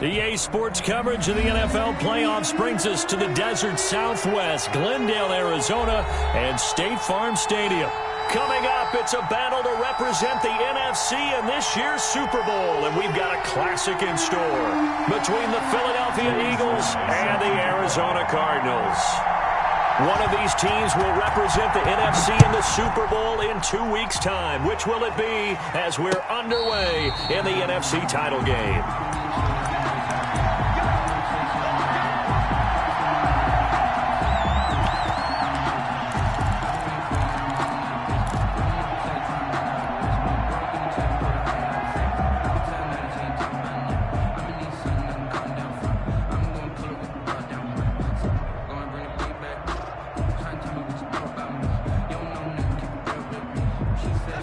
EA Sports coverage of the NFL playoffs brings us to the desert Southwest, Glendale, Arizona, and State Farm Stadium. Coming up, it's a battle to represent the NFC in this year's Super Bowl, and we've got a classic in store between the Philadelphia Eagles and the Arizona Cardinals. One of these teams will represent the NFC in the Super Bowl in 2 weeks' time. Which will it be as we're underway in the NFC title game?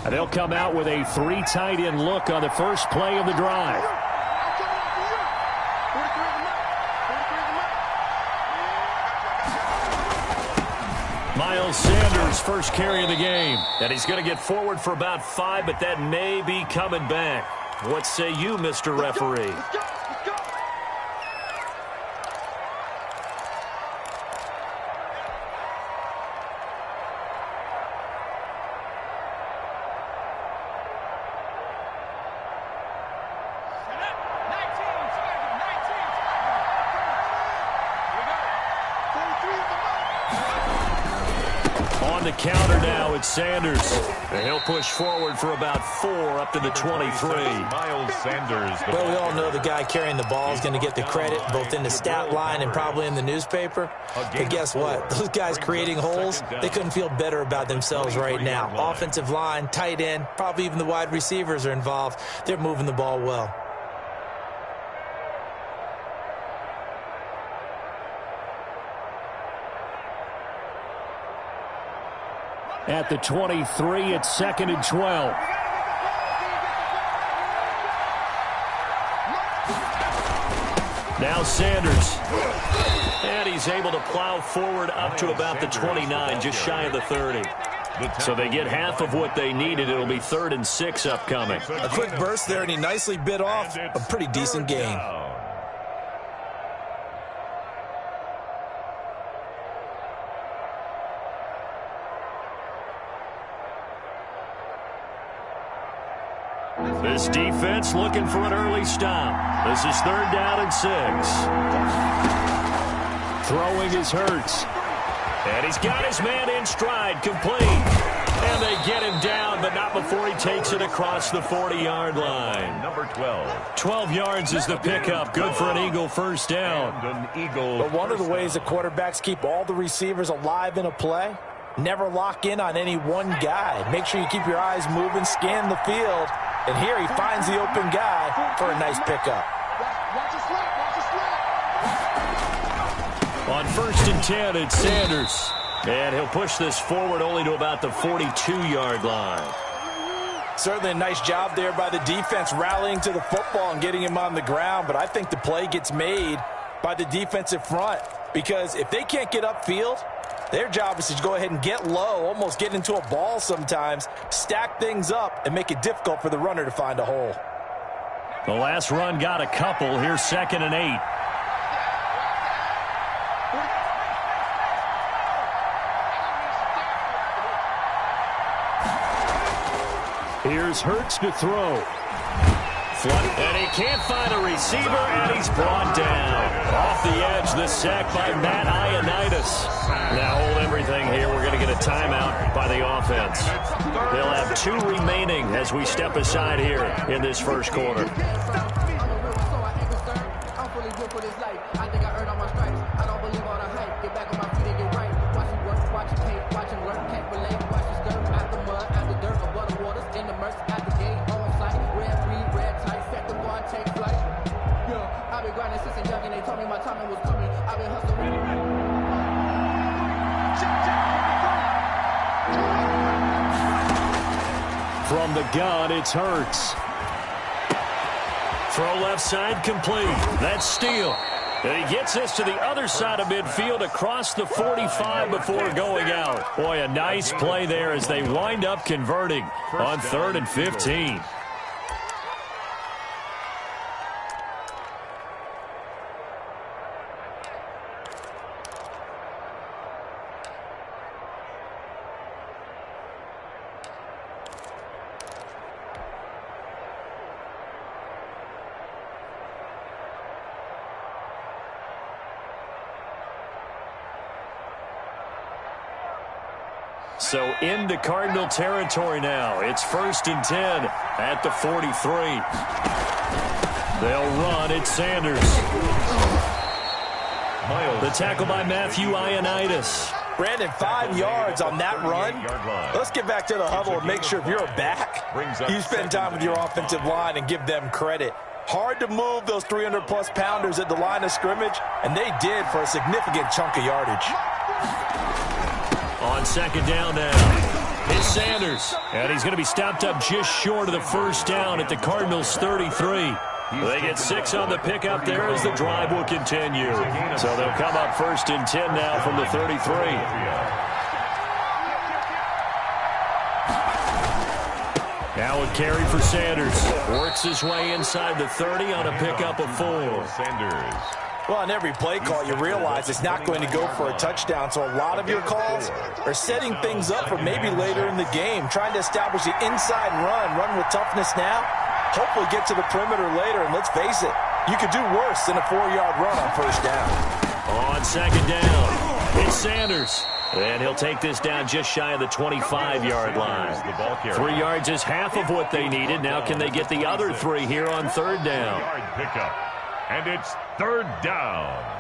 They'll come out with a 3 tight end look on the first play of the drive. Miles Sanders first carry of the game. And he's going to get forward for about 5, but that may be coming back. What say you, Mr. Referee? On the counter now, it's Sanders. And he'll push forward for about 4 up to the 23. Miles Sanders. Well, we all know the guy carrying the ball is going to get the credit both in the stat line and probably in the newspaper. But guess what? Those guys creating holes, they couldn't feel better about themselves right now. Offensive line, tight end, probably even the wide receivers are involved. They're moving the ball well. At the 23, it's 2nd and 12. Now Sanders. And he's able to plow forward up to about the 29, just shy of the 30. So they get half of what they needed. It'll be 3rd and 6 upcoming. A quick burst there, and he nicely bit off a pretty decent game. This defense looking for an early stop. This is 3rd down and 6. Throwing is Hurts. And he's got his man in stride, complete. And they get him down, but not before he takes it across the 40-yard line. Number 12. 12 yards is the pickup. Good for an Eagle first down. But one of the ways the quarterbacks keep all the receivers alive in a play, never lock in on any one guy. Make sure you keep your eyes moving, scan the field. And here he finds the open guy for a nice pickup. On 1st and 10, it's Sanders. And he'll push this forward only to about the 42-yard line. Certainly a nice job there by the defense rallying to the football and getting him on the ground. But I think the play gets made by the defensive front. Because if they can't get upfield, their job is to go ahead and get low, almost get into a ball sometimes, stack things up, and make it difficult for the runner to find a hole. The last run got a couple. Here's 2nd and 8. Here's Hurts to throw. And he can't find a receiver, and he's brought down. Off the edge, the sack by Matt Ioannidis. Now hold everything here. We're going to get a timeout by the offense. They'll have 2 remaining as we step aside here in this first quarter. From the gun, it's Hurts. Throw left side complete. That's Steele. And he gets this to the other side of midfield across the 45 before going out. Boy, a nice play there as they wind up converting on 3rd and 15. So into Cardinal territory now. It's 1st and 10 at the 43. They'll run. It's Sanders. The tackle by Matthew Ioannidis. Brandon, 5 yards on that run. Let's get back to the huddle and make sure if you're a back, you spend time with your offensive line and give them credit. Hard to move those 300-plus pounders at the line of scrimmage, and they did for a significant chunk of yardage. On 2nd down now, it's Sanders. And he's going to be stopped up just short of the 1st down at the Cardinals' 33. They get 6 on the pickup there as the drive will continue. So they'll come up 1st and 10 now from the 33. Now a carry for Sanders. Works his way inside the 30 on a pickup of 4. Sanders. Well, on every play call, you realize it's not going to go for a touchdown. So a lot of your calls are setting things up for maybe later in the game, trying to establish the inside run with toughness now, hopefully get to the perimeter later. And let's face it, you could do worse than a 4-yard run on 1st down. On 2nd down, it's Sanders. And he'll take this down just shy of the 25-yard line. 3 yards is half of what they needed. Now can they get the other 3 here on 3rd down? Pickup. And it's 3rd down.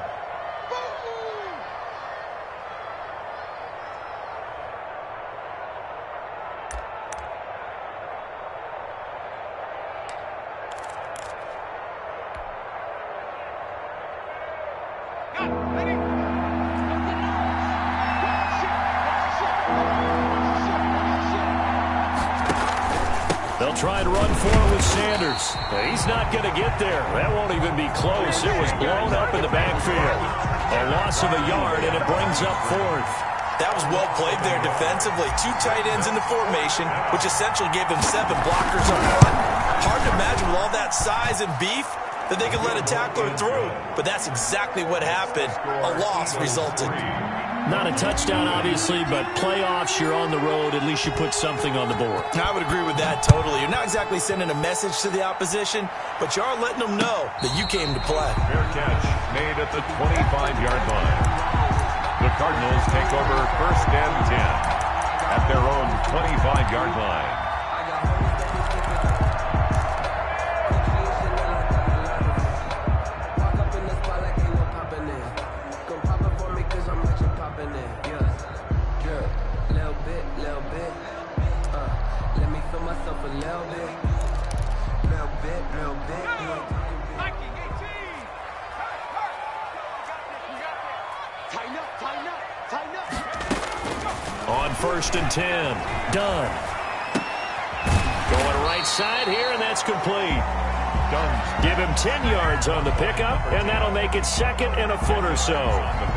They'll try to run for it with Sanders. He's not going to get there. That won't even be close. It was blown up in the backfield. A loss of a yard, and it brings up 4th. That was well played there defensively. 2 tight ends in the formation, which essentially gave them 7 blockers up front. Hard to imagine with all that size and beef that they could let a tackler through. But that's exactly what happened. A loss resulted. Not a touchdown, obviously, but playoffs, you're on the road. At least you put something on the board. I would agree with that totally. You're not exactly sending a message to the opposition, but you are letting them know that you came to play. Fair catch made at the 25-yard line. The Cardinals take over 1st and 10 at their own 25-yard line. On 1st and 10, Dunn. Going right side here, and that's complete. Dunn. Give him 10 yards on the pickup, and that'll make it 2nd and a foot or so.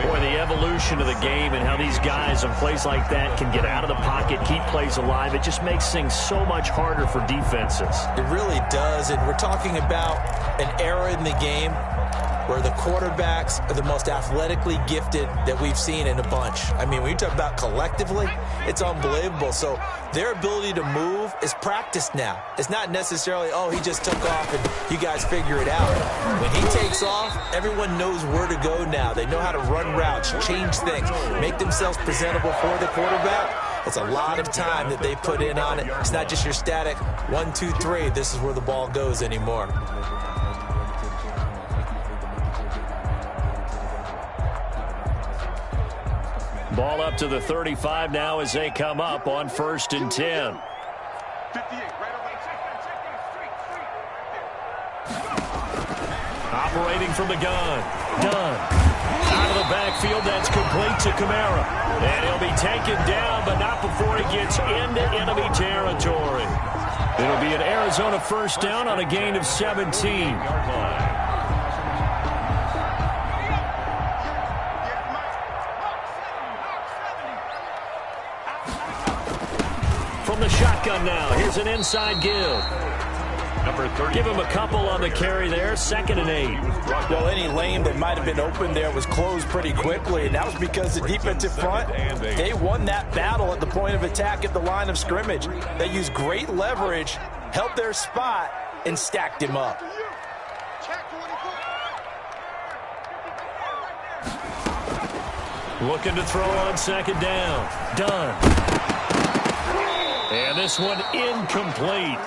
Boy, the evolution of the game and how these guys in plays like that can get out of the pocket, keep plays alive, it just makes things so much harder for defenses. It really does, and we're talking about an era in the game where the quarterbacks are the most athletically gifted that we've seen in a bunch. I mean, when you talk about collectively, it's unbelievable. So their ability to move is practiced now. It's not necessarily, oh, he just took off and you guys figure it out. When he takes off, everyone knows where to go now. They know how to run routes, change things, make themselves presentable for the quarterback. It's a lot of time that they put in on it. It's not just your static 1, 2, 3, this is where the ball goes anymore. Ball up to the 35 now as they come up on 1st and 10. Operating from the gun. Dunn. Out of the backfield, that's complete to Kamara. And he'll be taken down, but not before he gets into enemy territory. It'll be an Arizona first down on a gain of 17. From the shotgun now, here's an inside give. Number 30. Give him a couple on the carry there, 2nd and 8. Well, any lane that might have been open there was closed pretty quickly, and that was because the defensive front, they won that battle at the point of attack at the line of scrimmage. They used great leverage, held their spot, and stacked him up. Looking to throw on 2nd down. Done. And this one incomplete.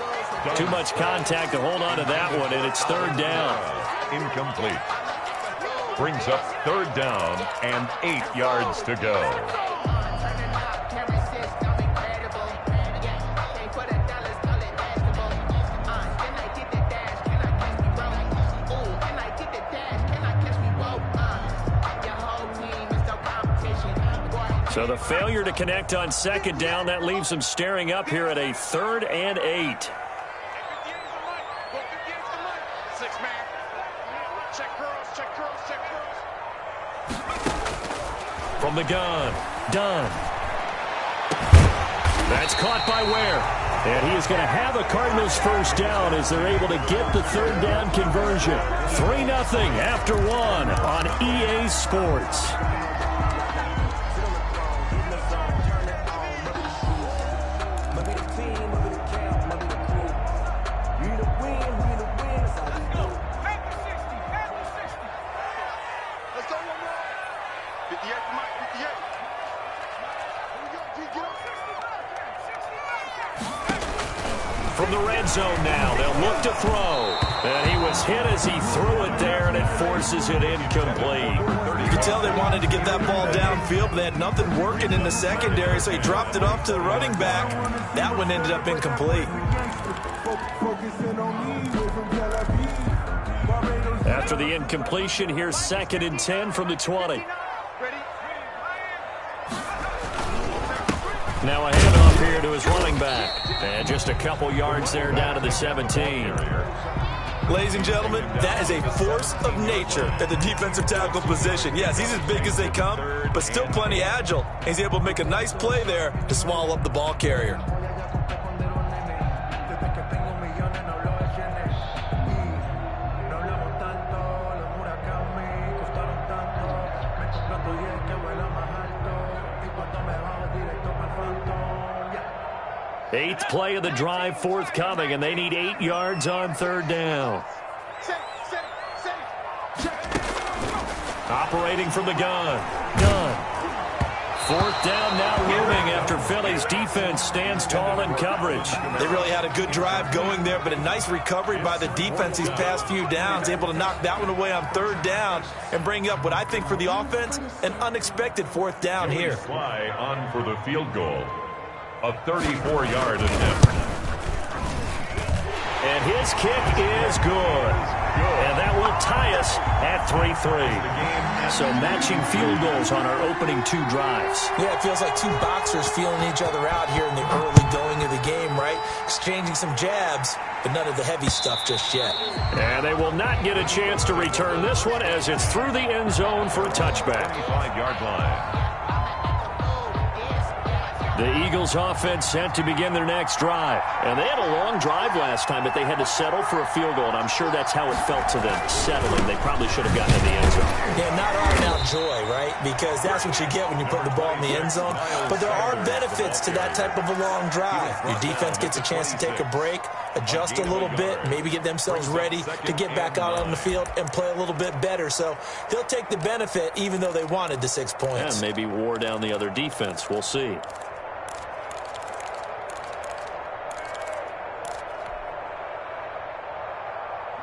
Too much contact to hold on to that one, and it's 3rd down. Incomplete. Brings up 3rd down and 8 yards to go. So the failure to connect on 2nd down, that leaves them staring up here at a 3rd and 8. From the gun, done. That's caught by Ware. And he is going to have a Cardinals first down as they're able to get the 3rd down conversion. 3-0 after 1 on EA Sports. From the red zone now, they'll look to throw. And he was hit as he threw it there, and it forces it incomplete. You could tell they wanted to get that ball downfield, but they had nothing working in the secondary, so he dropped it off to the running back. That one ended up incomplete. After the incompletion, here's 2nd and 10 from the 20. Now a handoff here to his running back. And just a couple yards there down to the 17. Ladies and gentlemen, that is a force of nature at the defensive tackle position. Yes, he's as big as they come, but still plenty agile. He's able to make a nice play there to swallow up the ball carrier. Eighth play of the drive forthcoming, and they need 8 yards on 3rd down. Operating from the gun. Done. 4th down now looming after Philly's defense stands tall in coverage. They really had a good drive going there, but a nice recovery by the defense these past few downs, able to knock that one away on 3rd down and bring up what I think for the offense, an unexpected 4th down here. Fly on for the field goal. A 34-yard attempt. And his kick is good. And that will tie us at 3-3. So matching field goals on our opening 2 drives. Yeah, it feels like 2 boxers feeling each other out here in the early going of the game, right? Exchanging some jabs, but none of the heavy stuff just yet. And they will not get a chance to return this one as it's through the end zone for a touchback. 25-yard line. The Eagles offense set to begin their next drive. And they had a long drive last time, but they had to settle for a field goal, and I'm sure that's how it felt to them, settling. They probably should have gotten in the end zone. Yeah, not all about joy, right? Because that's what you get when you put the ball in the end zone. But there are benefits to that type of a long drive. Your defense gets a chance to take a break, adjust a little bit, maybe get themselves ready to get back out on the field and play a little bit better. So they'll take the benefit even though they wanted the 6 points. And maybe wore down the other defense. We'll see.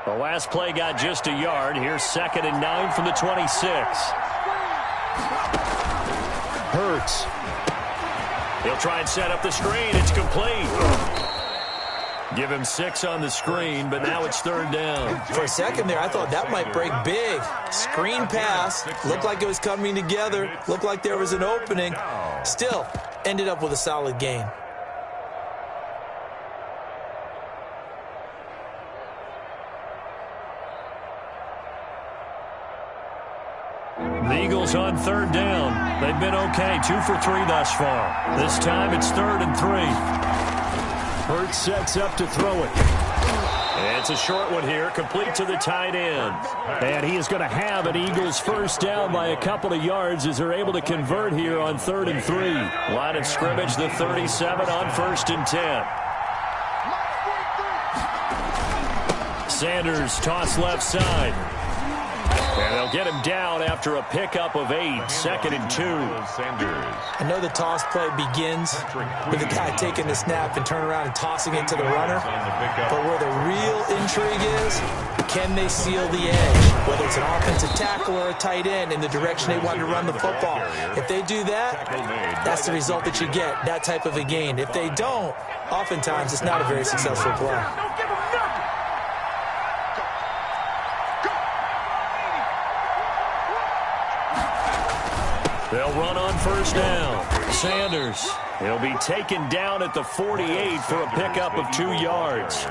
The last play got just a yard. Here's 2nd and 9 from the 26. Hurts. He'll try and set up the screen. It's complete. Give him 6 on the screen, but now it's 3rd down. For a second there, I thought that might break big. Screen pass. Looked like it was coming together. Looked like there was an opening. Still, ended up with a solid gain. The Eagles on third down. They've been okay, 2 for 3 thus far. This time it's 3rd and 3. Hurts sets up to throw it. And it's a short one here, complete to the tight end. And he is going to have an Eagles first down by a couple of yards as they're able to convert here on 3rd and 3. Line of scrimmage, the 37 on 1st and 10. Sanders toss left side. And they'll get him down after a pickup of 8, 2nd and 2. I know the toss play begins with the guy taking the snap and turn around and tossing it to the runner. But where the real intrigue is, can they seal the edge? Whether it's an offensive tackle or a tight end in the direction they want to run the football. If they do that, that's the result that you get, that type of a gain. If they don't, oftentimes it's not a very successful play. They'll run on first down. Sanders, he'll be taken down at the 48 for a pickup of 2 yards.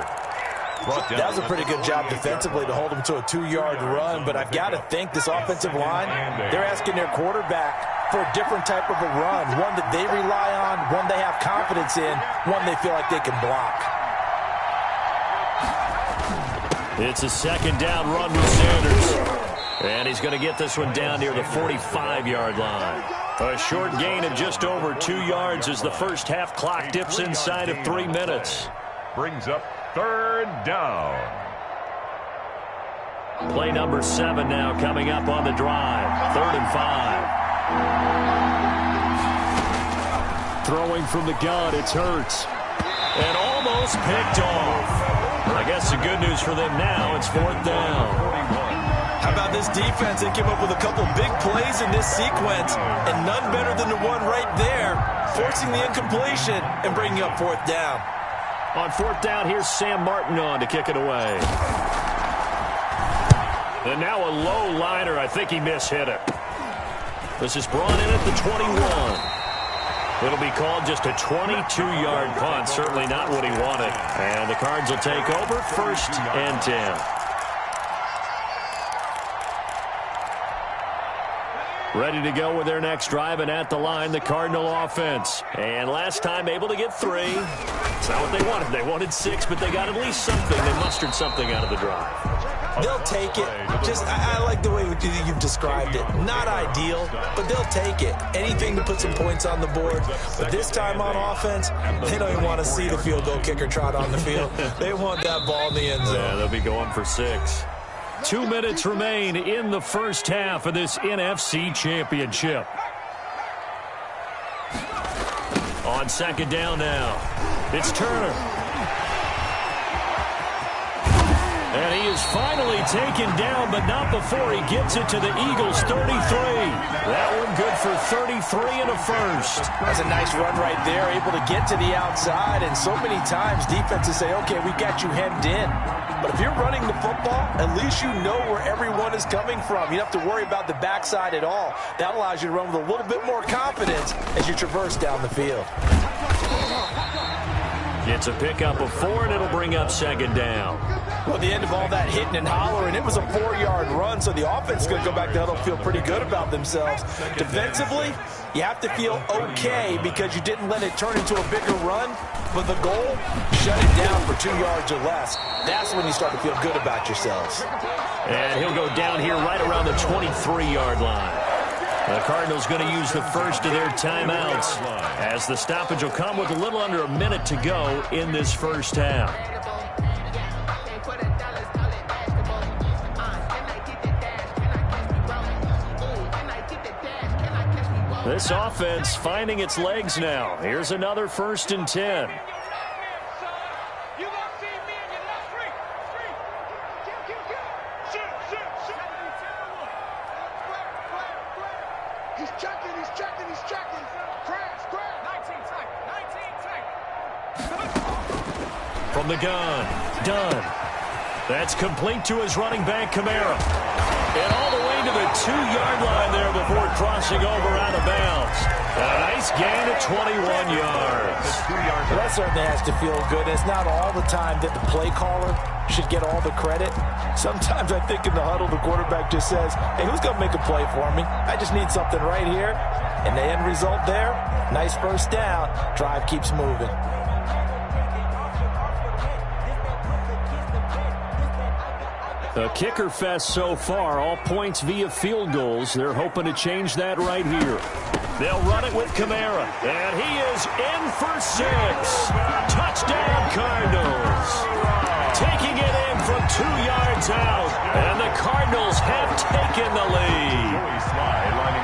That was a pretty good job defensively to hold him to a 2-yard run, but I've got to think this offensive line, they're asking their quarterback for a different type of a run, one that they rely on, one they have confidence in, one they feel like they can block. It's a 2nd down run with Sanders. And he's going to get this one down near the 45-yard line. A short gain of just over 2 yards as the first half clock dips inside of 3 minutes. Brings up 3rd down. Play number 7 now coming up on the drive. 3rd and 5. Throwing from the gun, it's Hurts. And almost picked off. I guess the good news for them now, it's 4th down. How about this defense? They came up with a couple big plays in this sequence, and none better than the one right there, forcing the incompletion and bringing up 4th down. On 4th down, here's Sam Martin on to kick it away. And now a low liner. I think he mishit it. This is brought in at the 21. It'll be called just a 22-yard punt. Certainly not what he wanted. And the Cards will take over 1st and 10. Ready to go with their next drive, and at the line, the Cardinal offense. And last time able to get 3. It's not what they wanted. They wanted 6, but they got at least something. They mustered something out of the drive. They'll take it. I like the way you've described it. Not ideal, but they'll take it. Anything to put some points on the board. But this time on offense, they don't even want to see the field goal kicker trot on the field. They want that ball in the end zone. Yeah, they'll be going for 6. 2 minutes remain in the first half of this NFC Championship. On 2nd down now, it's Turner. And he is finally taken down, but not before he gets it to the Eagles' 33. That one good for 33 and a first. That's a nice run right there, able to get to the outside. And so many times defenses say, okay, we got you hemmed in. But if you're running the football, at least you know where everyone is coming from. You don't have to worry about the backside at all. That allows you to run with a little bit more confidence as you traverse down the field. It's a pickup of 4, and it'll bring up 2nd down. Well, at the end of all that hitting and hollering, it was a 4-yard run, so the offense is going to go back to huddle, feel pretty good about themselves. Defensively, you have to feel okay because you didn't let it turn into a bigger run, but the goal, shut it down for 2 yards or less. That's when you start to feel good about yourselves. And he'll go down here right around the 23-yard line. The Cardinals going to use the first of their timeouts as the stoppage will come with a little under a minute to go in this first half. This offense finding its legs now. Here's another 1st and 10. From the gun, done. That's complete to his running back, Kamara. And all the way to the 2-yard line there before crossing over out of bounds. A nice gain of 21 yards. Well, that certainly has to feel good. It's not all the time that the play caller should get all the credit. Sometimes I think in the huddle, the quarterback just says, hey, who's going to make a play for me? I just need something right here. And the end result there, nice first down. Drive keeps moving. A kicker fest so far, all points via field goals. They're hoping to change that right here. They'll run it with Kamara, and he is in for 6. Touchdown, Cardinals. Taking it in from 2 yards out, and the Cardinals have taken the lead.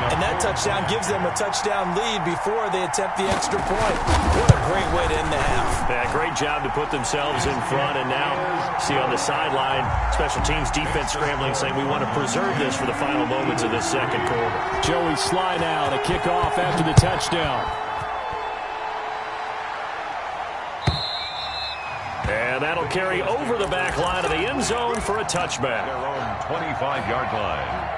And that touchdown gives them a touchdown lead before they attempt the extra point. What a great way to end the half. Yeah, great job to put themselves in front, and now see on the sideline, special teams defense scrambling, saying we want to preserve this for the final moments of this second quarter. Joey slide out, a kickoff after the touchdown. And that'll carry over the back line of the end zone for a touchback. Their own 25-yard line.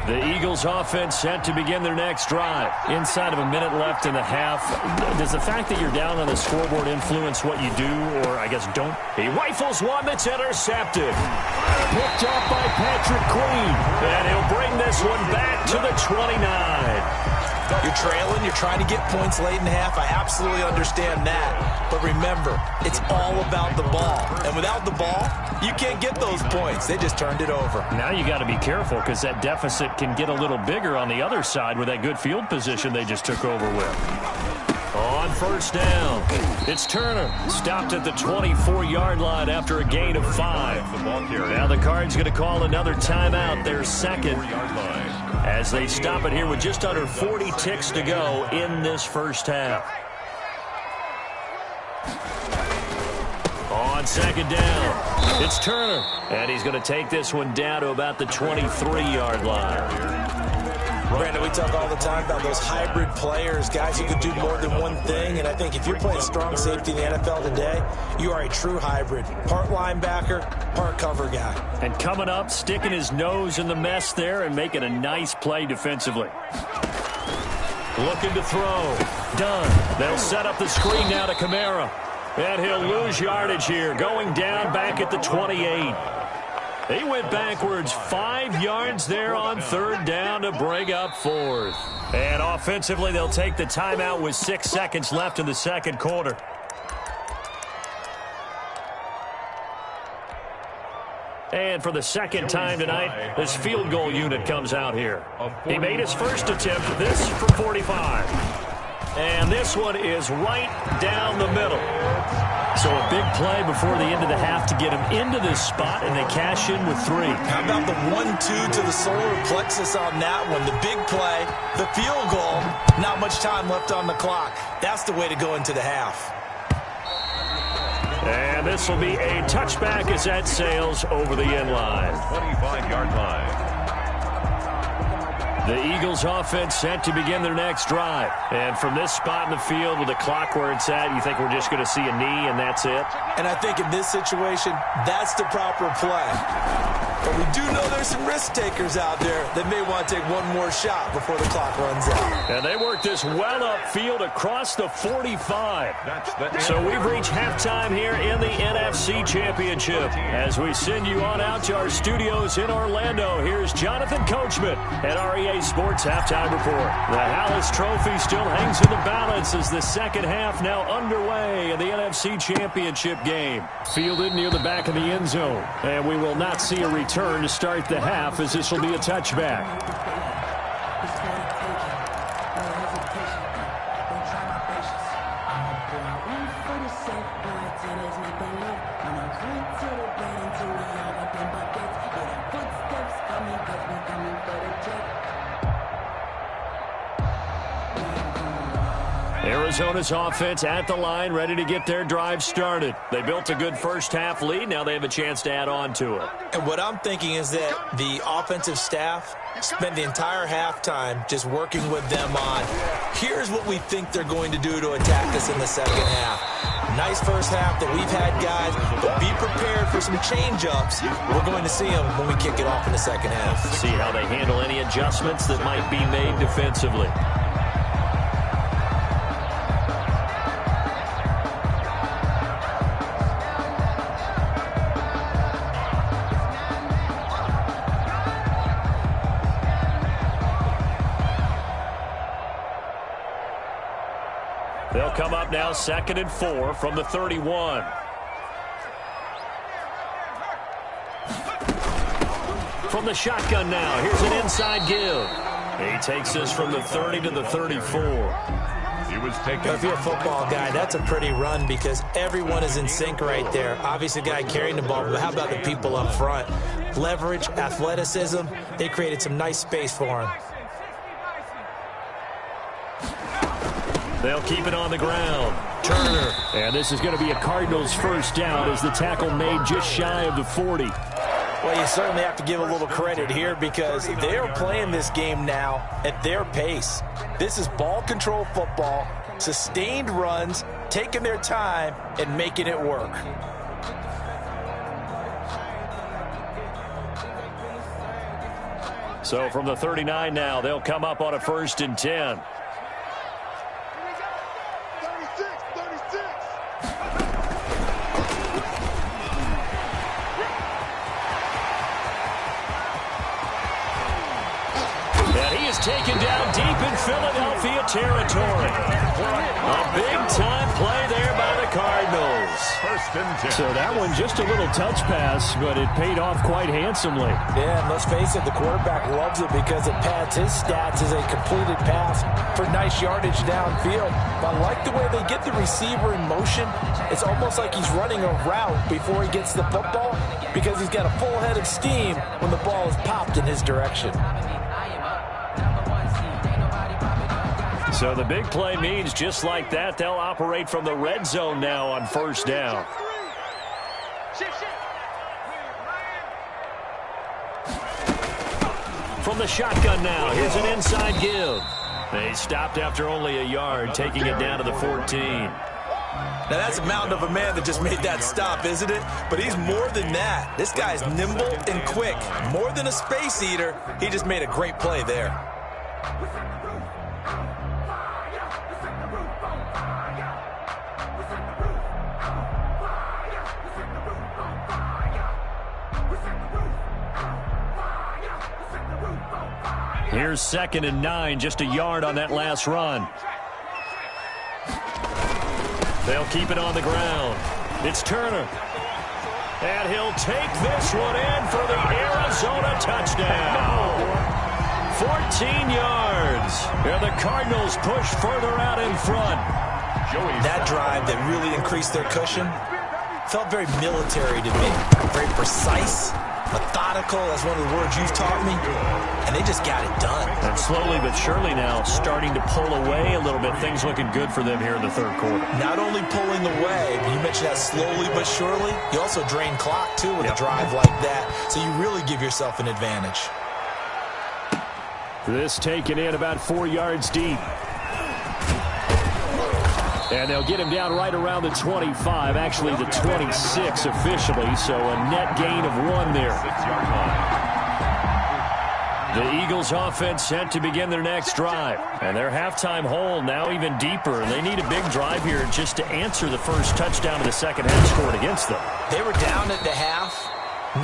The Eagles offense set to begin their next drive. Inside of a minute left in the half. Does the fact that you're down on the scoreboard influence what you do, or I guess don't? He rifles one that's intercepted. Picked up by Patrick Queen. And he'll bring this one back to the 29. You're trailing, you're trying to get points late in the half. I absolutely understand that. But remember, it's all about the ball. And without the ball, you can't get those points. They just turned it over. Now you got to be careful because that deficit can get a little bigger on the other side with that good field position they just took over with. On first down, it's Turner. Stopped at the 24-yard line after a gain of 5. Now the Cards going to call another timeout, their second, as they stop it here with just under 40 ticks to go in this first half. On second down, it's Turner, and he's going to take this one down to about the 23-yard line. Brandon, we talk all the time about those hybrid players, guys who could do more than one thing, and I think if you're playing strong safety in the NFL today, you are a true hybrid. Part linebacker, part cover guy. And coming up, sticking his nose in the mess there and making a nice play defensively. Looking to throw. Done. They'll set up the screen now to Kamara. And he'll lose yardage here, going down back at the 28. He went backwards 5 yards there on third down to bring up 4th. And offensively, they'll take the timeout with 6 seconds left in the second quarter. And for the second time tonight, this field goal unit comes out here. He made his first attempt, this from 45. And this one is right down the middle. So a big play before the end of the half to get him into this spot, and they cash in with 3. How about the 1-2 to the solar plexus on that one? The big play, the field goal, not much time left on the clock. That's the way to go into the half. And this will be a touchback as that sails over the end line. 25-yard line. The Eagles offense set to begin their next drive. And from this spot in the field with the clock where it's at, you think we're just going to see a knee and that's it? And I think in this situation, that's the proper play. But we do know there's some risk takers out there that may want to take one more shot before the clock runs out. And they work this well upfield across the 45. So we've reached halftime here in the NFC Championship. As we send you on out to our studios in Orlando, here's Jonathan Coachman at REA Sports Halftime Report. The Hallis Trophy still hangs in the balance as the second half now underway in the NFC Championship game. Fielded near the back of the end zone. And we will not see a return to start the half, as this will be a touchback. Arizona's offense at the line, ready to get their drive started. They built a good first-half lead. Now they have a chance to add on to it. And what I'm thinking is that the offensive staff spent the entire halftime just working with them on, here's what we think they're going to do to attack us in the second half. Nice first half that we've had, guys, but be prepared for some change-ups. We're going to see them when we kick it off in the second half. See how they handle any adjustments that might be made defensively. They'll come up now 2nd and 4 from the 31. From the shotgun now, here's an inside give. He takes this from the 30 to the 34. He was taken. If you're a football guy, that's a pretty run because everyone is in sync right there. Obviously, the guy carrying the ball, but how about the people up front? Leverage, athleticism, they created some nice space for him. They'll keep it on the ground. Turner. And this is going to be a Cardinals first down as the tackle made just shy of the 40. Well, you certainly have to give a little credit here because they're playing this game now at their pace. This is ball control football, sustained runs, taking their time and making it work. So from the 39 now, they'll come up on a 1st and 10. Taken down deep in Philadelphia territory. A big-time play there by the Cardinals. 1st and 10. So that one just a little touch pass, but it paid off quite handsomely. Yeah, and let's face it, the quarterback loves it because it pads his stats as a completed pass for nice yardage downfield. But I like the way they get the receiver in motion. It's almost like he's running a route before he gets the football because he's got a full head of steam when the ball is popped in his direction. So the big play means just like that, they'll operate from the red zone now on 1st down. From the shotgun now, here's an inside give. They stopped after only a yard, taking it down to the 14. Now that's a mountain of a man that just made that stop, isn't it? But he's more than that. This guy's nimble and quick. More than a space eater, he just made a great play there. Here's 2nd and 9, just a yard on that last run. They'll keep it on the ground. It's Turner. And he'll take this one in for the Arizona touchdown. 14 yards. And the Cardinals push further out in front. That drive that really increased their cushion felt very military to me. Very precise, methodical. That's one of the words you've taught me. And they just got it done. And slowly but surely now starting to pull away a little bit. Things looking good for them here in the 3rd quarter. Not only pulling away, but you mentioned that slowly but surely. You also drain clock, too, with a drive like that. So you really give yourself an advantage. This taken in about 4 yards deep. And they'll get him down right around the 25, actually the 26 officially, so a net gain of 1 there. 6-yard line. The Eagles offense set to begin their next drive. And their halftime hole now even deeper. They need a big drive here just to answer the first touchdown of the second half scored against them. They were down at the half.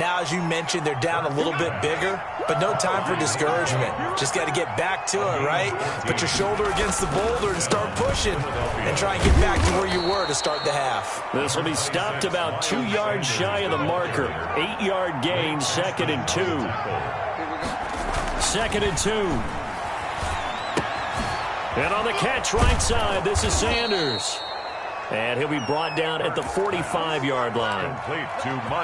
Now, as you mentioned, they're down a little bit bigger, but no time for discouragement. Just got to get back to it, right? Put your shoulder against the boulder and start pushing and try and get back to where you were to start the half. This will be stopped about 2 yards shy of the marker. 8-yard gain, 2nd and 2. 2nd and 2. And on the catch right side, this is Sanders. And he'll be brought down at the 45-yard line.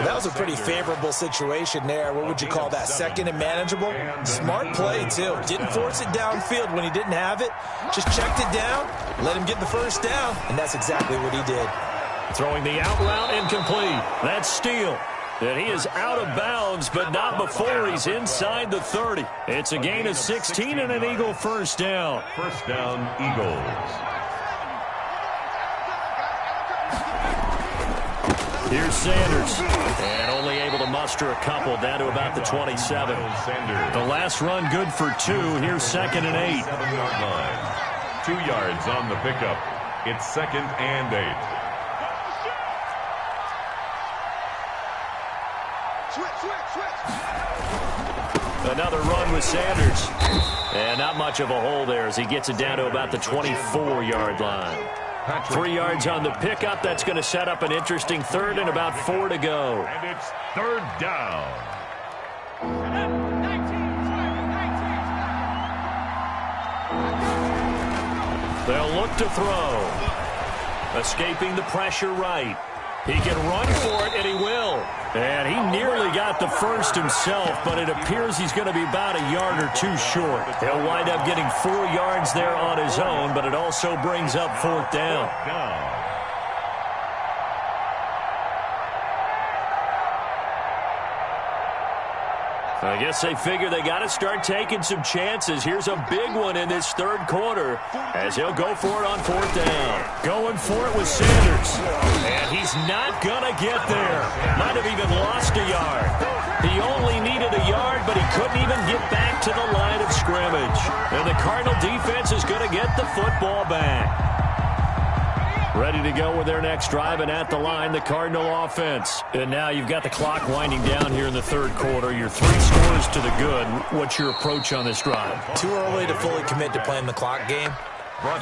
That was a pretty favorable situation there. What would you call that? Second and manageable? Smart play, too. Didn't force it downfield when he didn't have it. Just checked it down, let him get the first down, and that's exactly what he did. Throwing the out route incomplete. That's Steele. And he is out of bounds, but not before he's inside the 30. It's a gain of 16 and an Eagle first down. First down, Eagles. Here's Sanders. And only able to muster a couple down to about the 27. The last run good for 2. Here's 2nd and 8. 7-yard line. 2 yards on the pickup. It's 2nd and 8. Another run with Sanders. And not much of a hole there as he gets it down to about the 24-yard line. 3 yards on the pickup. That's going to set up an interesting third and about 4 to go. And it's 3rd down. They'll look to throw. Escaping the pressure right. He can run for it, and he will. And he nearly got the first himself, but it appears he's going to be about a yard or 2 short. He'll wind up getting 4 yards there on his own, but it also brings up 4th down. I guess they figure they got to start taking some chances. Here's a big one in this 3rd quarter as he'll go for it on 4th down. Going for it with Sanders. And he's not going to get there. Might have even lost a yard. He only needed a yard, but he couldn't even get back to the line of scrimmage. And the Cardinal defense is going to get the football back. Ready to go with their next drive, and at the line, the Cardinal offense. And now you've got the clock winding down here in the 3rd quarter. You're 3 scores to the good. What's your approach on this drive? Too early to fully commit to playing the clock game.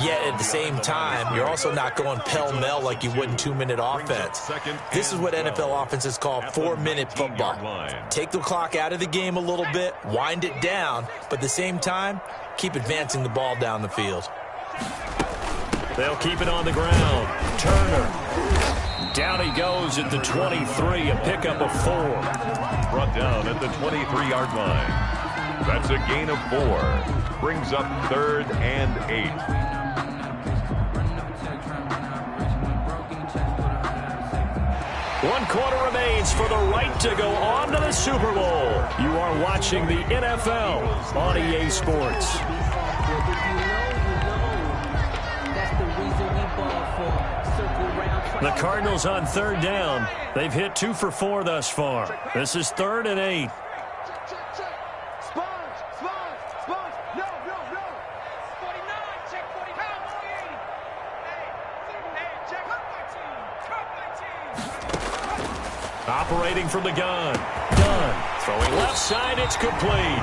Yet at the same time, you're also not going pell-mell like you would in 2-minute offense. This is what NFL offenses call 4-minute football. Take the clock out of the game a little bit, wind it down, but at the same time, keep advancing the ball down the field. They'll keep it on the ground. Turner. Down he goes at the 23, a pickup of 4. Brought down at the 23-yard line. That's a gain of 4. Brings up 3rd and 8. One quarter remains for the right to go on to the Super Bowl. You are watching the NFL on EA Sports. The Cardinals on 3rd down. They've hit 2 for 4 thus far. This is 3rd and 8. Operating from the gun. Dunn. Throwing left side, it's complete.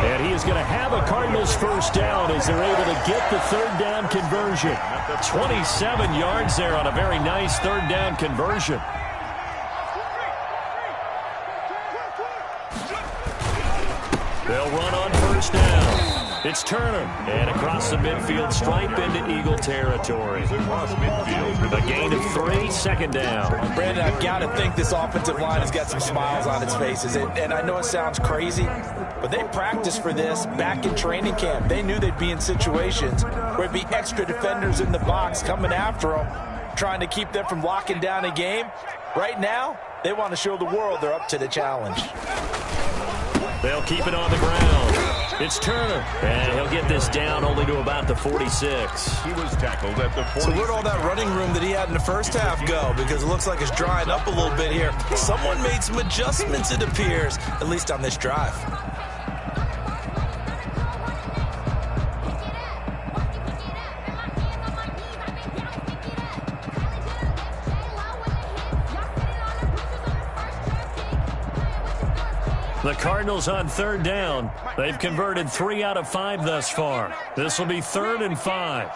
And he is going to have a Cardinals first down as they're able to get the 3rd down conversion. 27 yards there on a very nice 3rd down conversion. They'll run on first down. It's Turner. And across the midfield stripe into Eagle territory. A gain of 3, 2nd down. Brandon, I've got to think this offensive line has got some smiles on its faces. And I know it sounds crazy, but they practiced for this back in training camp. They knew they'd be in situations where it'd be extra defenders in the box coming after them, trying to keep them from locking down a game. Right now, they want to show the world they're up to the challenge. They'll keep it on the ground. It's Turner, and he'll get this down only to about the 46. He was tackled at the 46. So where'd all that running room that he had in the first half go? Because it looks like it's drying up a little bit here. Someone made some adjustments, it appears, at least on this drive. The Cardinals on 3rd down. They've converted 3 out of 5 thus far. This will be 3rd and 5.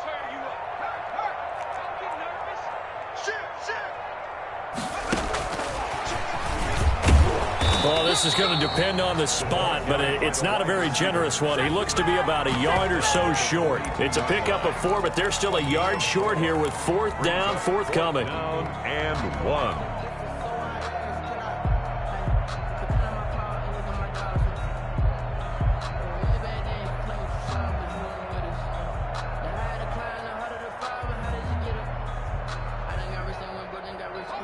Well, this This is going to depend on the spot, but it's not a very generous one. He looks to be about a yard or so short. It's a pickup of 4, but they're still a yard short here with 4th down, forthcoming. Down and 1.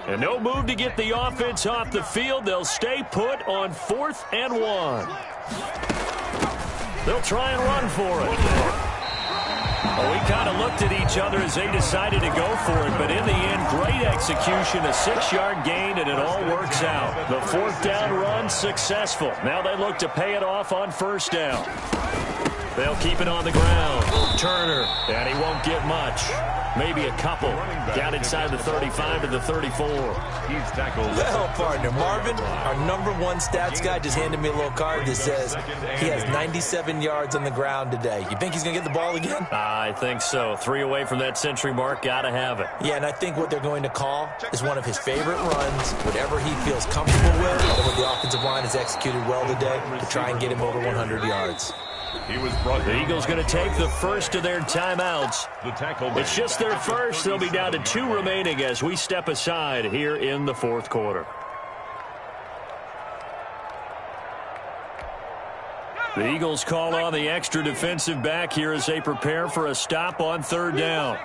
And no move to get the offense off the field. They'll stay put on 4th and 1. They'll try and run for it. Well, we kind of looked at each other as they decided to go for it, but in the end, great execution, a 6-yard gain, and it all works out. The 4th down run successful. Now they look to pay it off on 1st down. They'll keep it on the ground. Turner, and he won't get much. Maybe a couple. Down inside the 35 to the 34. He's tackled. Well, partner, Marvin, our #1 stats guy just handed me a little card that says he has 97 yards on the ground today. You think he's going to get the ball again? I think so. 3 away from that century mark. Got to have it. Yeah, and I think what they're going to call is one of his favorite runs, whatever he feels comfortable with, and what the offensive line has executed well today to try and get him over 100 yards. He was brought. The Eagles going to take the first of their timeouts. The tackle. It's just their first. They'll be down to 2 remaining as we step aside here in the 4th quarter. The Eagles call on the extra defensive back here as they prepare for a stop on 3rd down.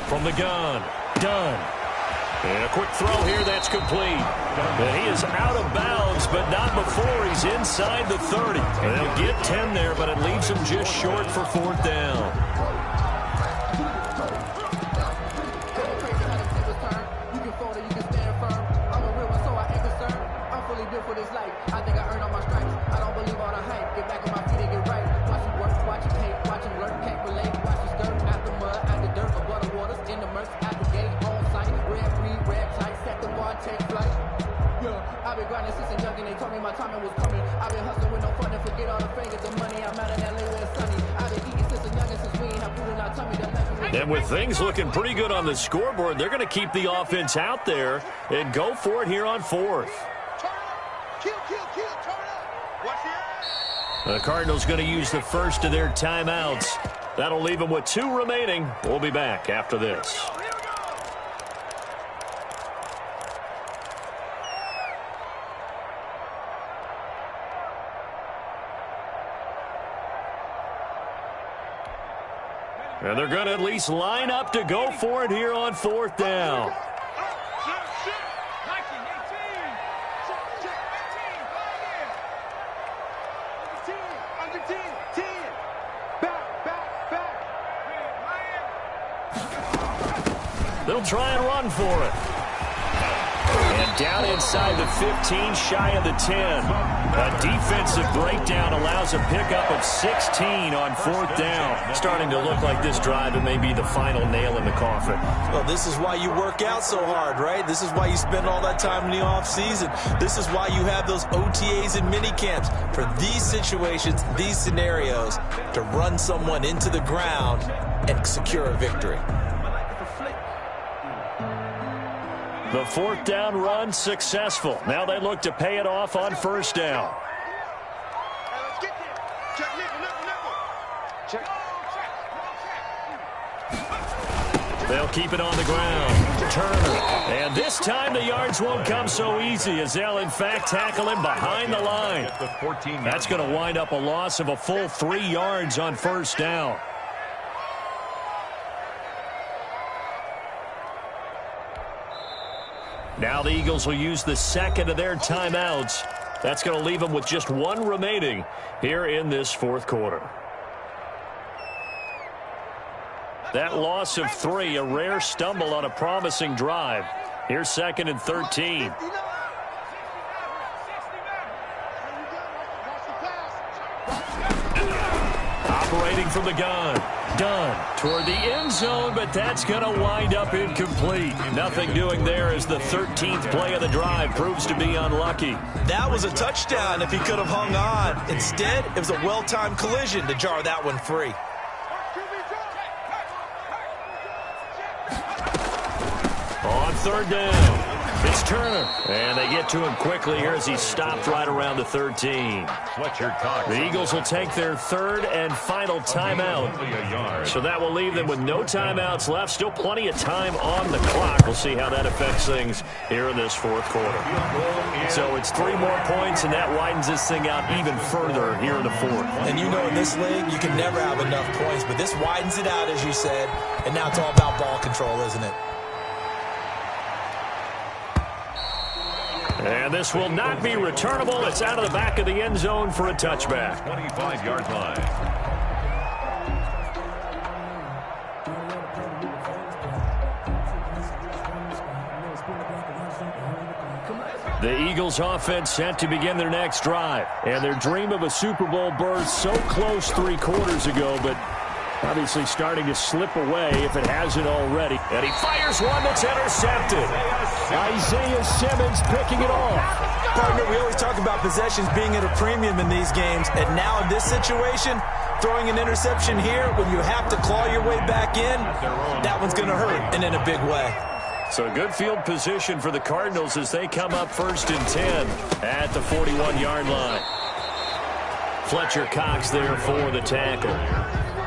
From the gun, done. And a quick throw here that's complete. And he is out of bounds, but not before he's inside the 30. And they'll get 10 there, but it leaves him just short for 4th down. And with things looking pretty good on the scoreboard, they're going to keep the offense out there and go for it here on 4th. The Cardinals going to use the first of their timeouts. That'll leave them with 2 remaining. We'll be back after this. And they're going to at least line up to go for it here on 4th down. They'll try and run for it. And down inside the 15, shy of the 10. A defensive breakdown allows a pickup of 16 on 4th down. Starting to look like this drive, it may be the final nail in the coffin. Well, this is why you work out so hard, right? This is why you spend all that time in the offseason. This is why you have those OTAs and mini camps. For these situations, these scenarios, to run someone into the ground and secure a victory. The 4th down run successful. Now they look to pay it off on 1st down. They'll keep it on the ground. Turner. And this time the yards won't come so easy as they'll in fact tackle him behind the line. That's going to wind up a loss of a full 3 yards on 1st down. Now the Eagles will use the second of their timeouts. That's going to leave them with just 1 remaining here in this 4th quarter. That loss of 3, a rare stumble on a promising drive. Here's 2nd and 13. operating from the gun. Done toward the end zone, but that's going to wind up incomplete. Nothing doing there as the 13th play of the drive proves to be unlucky. That was a touchdown if he could have hung on. Instead, it was a well-timed collision to jar that one free. On third down, it's Turner. And they get to him quickly here as he stopped right around the 13. The Eagles will take their third and final timeout. So that will leave them with no timeouts left. Still plenty of time on the clock. We'll see how that affects things here in this fourth quarter. So it's 3 more points, and that widens this thing out even further here in the fourth. And you know in this league, you can never have enough points. But this widens it out, as you said. And now it's all about ball control, isn't it? And this will not be returnable. It's out of the back of the end zone for a touchback. 25-yard line. The Eagles offense set to begin their next drive. And their dream of a Super Bowl berth so close 3 quarters ago, but obviously starting to slip away if it hasn't already. And he fires one that's intercepted. Isaiah Simmons picking it off. Partner, we always talk about possessions being at a premium in these games. And now in this situation, throwing an interception here when you have to claw your way back in, that one's going to hurt, and in a big way. So good field position for the Cardinals as they come up 1st and 10 at the 41-yard line. Fletcher Cox there for the tackle.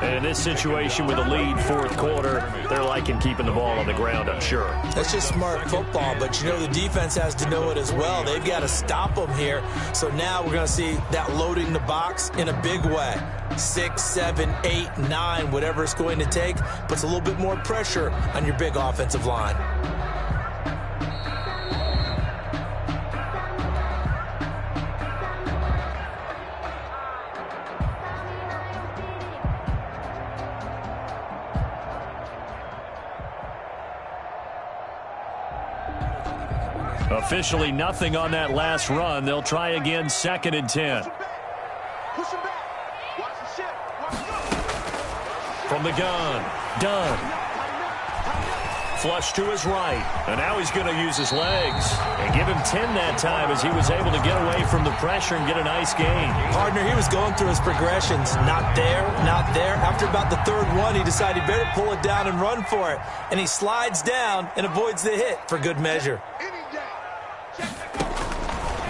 And in this situation with a lead 4th quarter, they're liking keeping the ball on the ground, I'm sure. That's just smart football, but you know the defense has to know it as well. They've got to stop them here. So now we're going to see that loading the box in a big way. 6, 7, 8, 9, whatever it's going to take, puts a little bit more pressure on your big offensive line. Officially nothing on that last run. They'll try again 2nd and 10. From the gun, Dunn. Flush to his right. And now he's going to use his legs. And give him 10 that time as he was able to get away from the pressure and get a nice gain. Partner, he was going through his progressions. Not there, not there. After about the 3rd one, he decided he better pull it down and run for it. And he slides down and avoids the hit for good measure.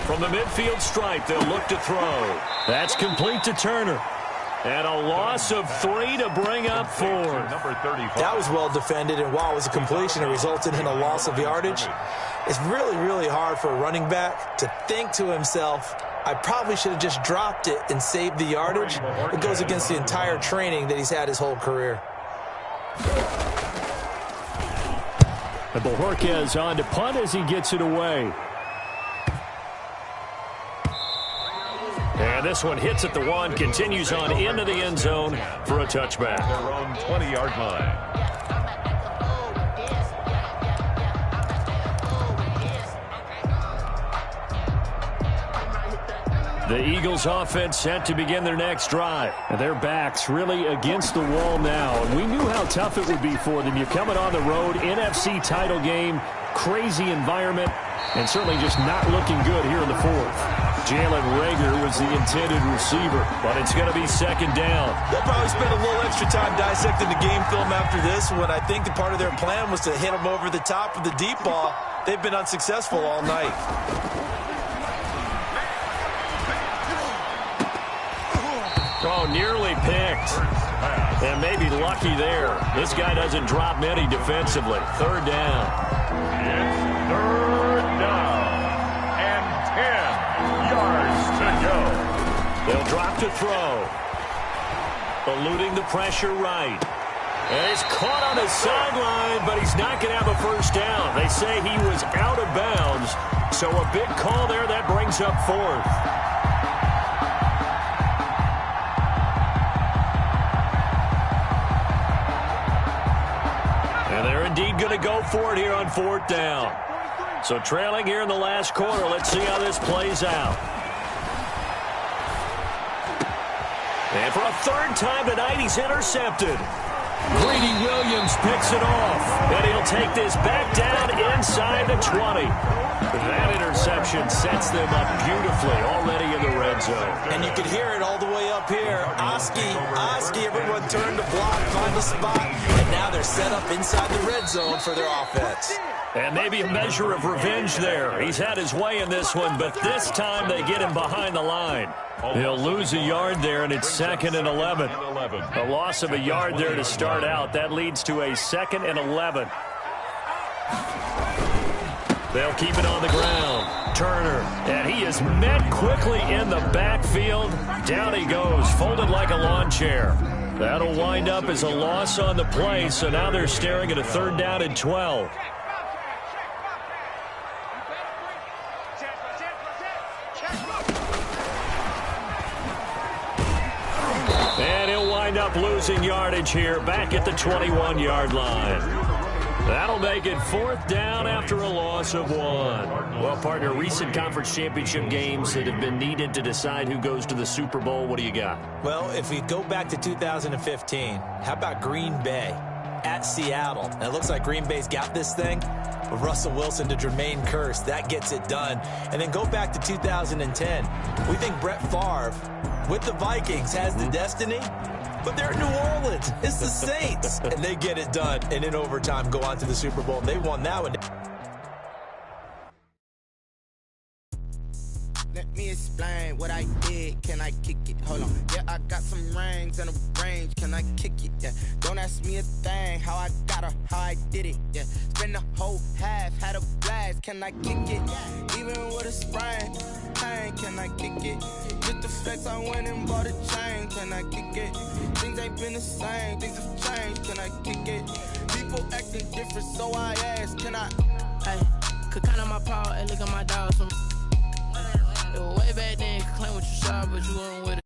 From the midfield stripe, they'll look to throw. That's complete to Turner. And a loss of 3 to bring up 4. That was well defended, and while it was a completion, it resulted in a loss of yardage. It's really, really hard for a running back to think to himself, I probably should have just dropped it and saved the yardage. It goes against the entire training that he's had his whole career. And Bojorquez on to punt as he gets it away. And this one hits at the 1, continues on into the end zone for a touchback. Their own 20-yard line. The Eagles offense set to begin their next drive. And their backs really against the wall now. And we knew how tough it would be for them. You're coming on the road, NFC title game, crazy environment, and certainly just not looking good here in the 4th. Jalen Reagor was the intended receiver, but it's going to be 2nd down. They'll probably spend a little extra time dissecting the game film after this one. I think the part of their plan was to hit them over the top with the deep ball. They've been unsuccessful all night. Oh, nearly picked. And maybe lucky there. This guy doesn't drop many defensively. 3rd down. It's 3rd down. And 10 yards to go. They'll drop to throw. Eluding the pressure right. And he's caught on the sideline, but he's not going to have a 1st down. They say he was out of bounds. So a big call there that brings up 4th. And they're indeed going to go for it here on 4th down. So trailing here in the last quarter. Let's see how this plays out. And for a third time tonight, he's intercepted. Greedy Williams picks it off, and he'll take this back down inside the 20. That interception sets them up beautifully already in the red zone. And you can hear it all the way up here. Oski, everyone turned to block, find a spot, and now they're set up inside the red zone for their offense. And maybe a measure of revenge there. He's had his way in this one, but this time they get him behind the line. He'll lose a yard there, and it's 2nd and 11. A loss of a yard there to start out. That leads to a 2nd and 11. They'll keep it on the ground. Turner, and he is met quickly in the backfield. Down he goes, folded like a lawn chair. That'll wind up as a loss on the play, so now they're staring at a 3rd down and 12. And he'll wind up losing yardage here, back at the 21-yard line. That'll make it 4th down after a loss of 1. Well, partner, recent conference championship games that have been needed to decide who goes to the Super Bowl, what do you got? Well, if we go back to 2015, how about Green Bay at Seattle? And it looks like Green Bay's got this thing. Russell Wilson to Jermaine Kearse, that gets it done. And then go back to 2010. We think Brett Favre with the Vikings has the destiny, but they're in New Orleans. It's the Saints. And they get it done. And in overtime, go on to the Super Bowl. They won that one. Let me explain what I did. Can I kick it? Hold on. Yeah, I got some rings and a range. Can I kick it? Yeah. Don't ask me a thing. How I got her, how I did it. Yeah. Spend the whole half, had a blast. Can I kick it? Even with a sprain. Hey, can I kick it? Just the flex, I went and bought a chain. Can I kick it? Things ain't been the same. Things have changed. Can I kick it? People acting different, so I ask. Can I? Hey, could count on my power and look at my dogs from. It was way back then, could claim what you saw, but you weren't with